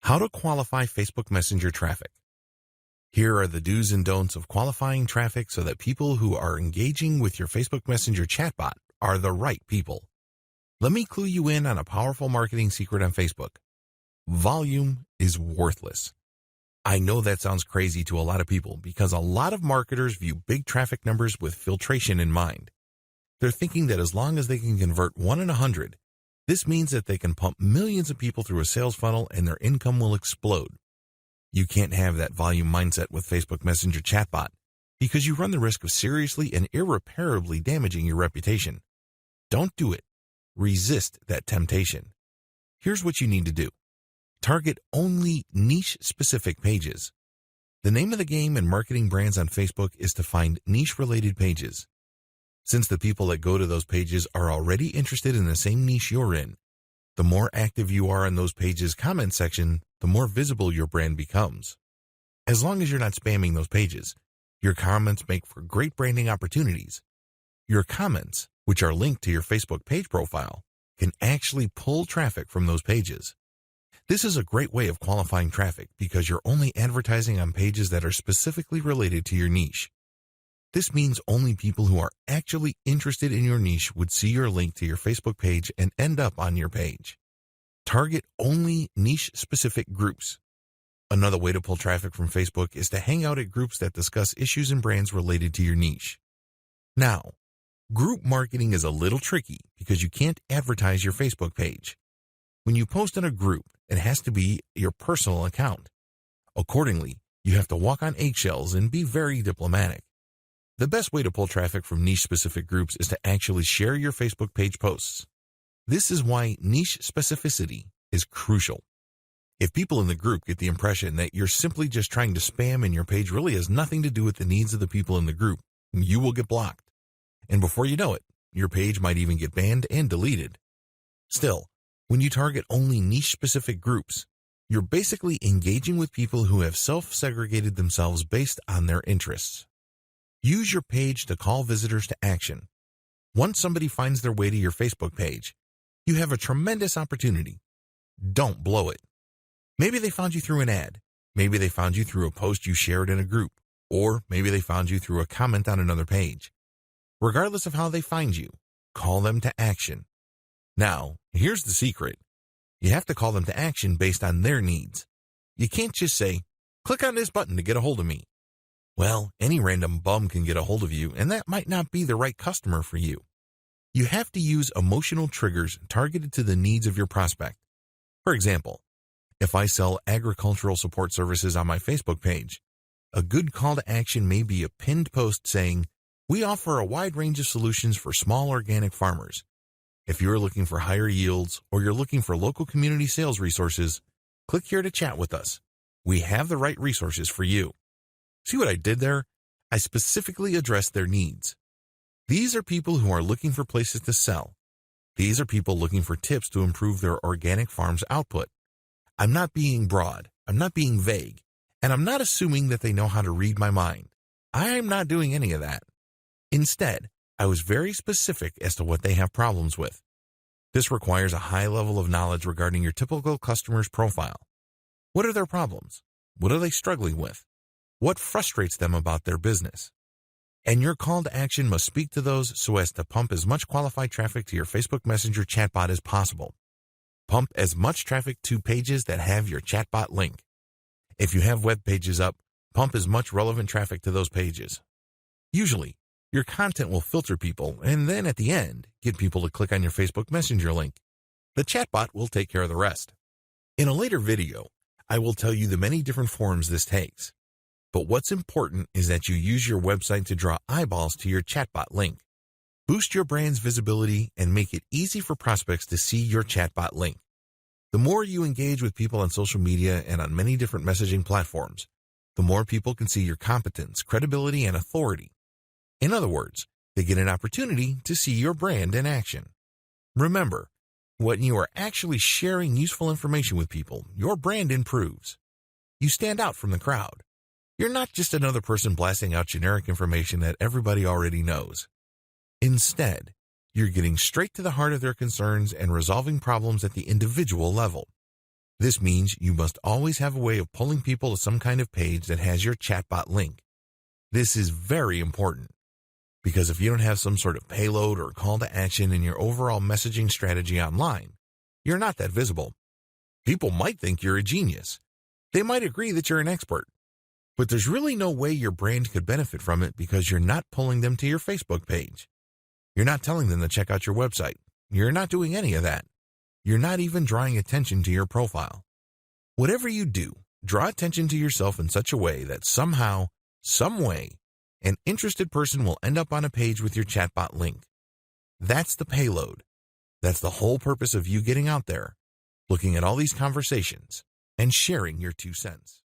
How to qualify Facebook Messenger traffic. Here are the do's and don'ts of qualifying traffic so that people who are engaging with your Facebook Messenger chatbot are the right people. Let me clue you in on a powerful marketing secret on Facebook. Volume is worthless. I know that sounds crazy to a lot of people because a lot of marketers view big traffic numbers with filtration in mind. They're thinking that as long as they can convert 1 in 100, this means that they can pump millions of people through a sales funnel and their income will explode. You can't have that volume mindset with Facebook Messenger chatbot because you run the risk of seriously and irreparably damaging your reputation. Don't do it. Resist that temptation. Here's what you need to do. Target only niche-specific pages. The name of the game in marketing brands on Facebook is to find niche-related pages. Since the people that go to those pages are already interested in the same niche you're in, the more active you are in those pages' comment section, the more visible your brand becomes. As long as you're not spamming those pages, your comments make for great branding opportunities. Your comments, which are linked to your Facebook page profile, can actually pull traffic from those pages. This is a great way of qualifying traffic because you're only advertising on pages that are specifically related to your niche. This means only people who are actually interested in your niche would see your link to your Facebook page and end up on your page. Target only niche-specific groups. Another way to pull traffic from Facebook is to hang out at groups that discuss issues and brands related to your niche. Now, group marketing is a little tricky because you can't advertise your Facebook page. When you post in a group, it has to be your personal account. Accordingly, you have to walk on eggshells and be very diplomatic. The best way to pull traffic from niche-specific groups is to actually share your Facebook page posts. This is why niche specificity is crucial. If people in the group get the impression that you're simply just trying to spam and your page really has nothing to do with the needs of the people in the group, you will get blocked. And before you know it, your page might even get banned and deleted. Still, when you target only niche-specific groups, you're basically engaging with people who have self-segregated themselves based on their interests. Use your page to call visitors to action. Once somebody finds their way to your Facebook page, you have a tremendous opportunity. Don't blow it. Maybe they found you through an ad. Maybe they found you through a post you shared in a group. Or maybe they found you through a comment on another page. Regardless of how they find you, call them to action. Now, here's the secret. You have to call them to action based on their needs. You can't just say, click on this button to get a hold of me. Well, any random bum can get a hold of you, and that might not be the right customer for you. You have to use emotional triggers targeted to the needs of your prospect. For example, if I sell agricultural support services on my Facebook page, a good call to action may be a pinned post saying, "We offer a wide range of solutions for small organic farmers. If you're looking for higher yields or you're looking for local community sales resources, click here to chat with us. We have the right resources for you." See what I did there? I specifically addressed their needs. These are people who are looking for places to sell. These are people looking for tips to improve their organic farm's output. I'm not being broad, I'm not being vague, and I'm not assuming that they know how to read my mind. I'm not doing any of that. Instead, I was very specific as to what they have problems with. This requires a high level of knowledge regarding your typical customer's profile. What are their problems? What are they struggling with? What frustrates them about their business? And your call to action must speak to those so as to pump as much qualified traffic to your Facebook Messenger chatbot as possible. Pump as much traffic to pages that have your chatbot link. If you have web pages up, pump as much relevant traffic to those pages. Usually, your content will filter people and then at the end, get people to click on your Facebook Messenger link. The chatbot will take care of the rest. In a later video, I will tell you the many different forms this takes. But what's important is that you use your website to draw eyeballs to your chatbot link. Boost your brand's visibility and make it easy for prospects to see your chatbot link. The more you engage with people on social media and on many different messaging platforms, the more people can see your competence, credibility, and authority. In other words, they get an opportunity to see your brand in action. Remember, when you are actually sharing useful information with people, your brand improves. You stand out from the crowd. You're not just another person blasting out generic information that everybody already knows. Instead, you're getting straight to the heart of their concerns and resolving problems at the individual level. This means you must always have a way of pulling people to some kind of page that has your chatbot link. This is very important, because if you don't have some sort of payload or call to action in your overall messaging strategy online, you're not that visible. People might think you're a genius. They might agree that you're an expert. But there's really no way your brand could benefit from it because you're not pulling them to your Facebook page. You're not telling them to check out your website. You're not doing any of that. You're not even drawing attention to your profile. Whatever you do, draw attention to yourself in such a way that somehow, some way, an interested person will end up on a page with your chatbot link. That's the payload. That's the whole purpose of you getting out there, looking at all these conversations, and sharing your 2 cents.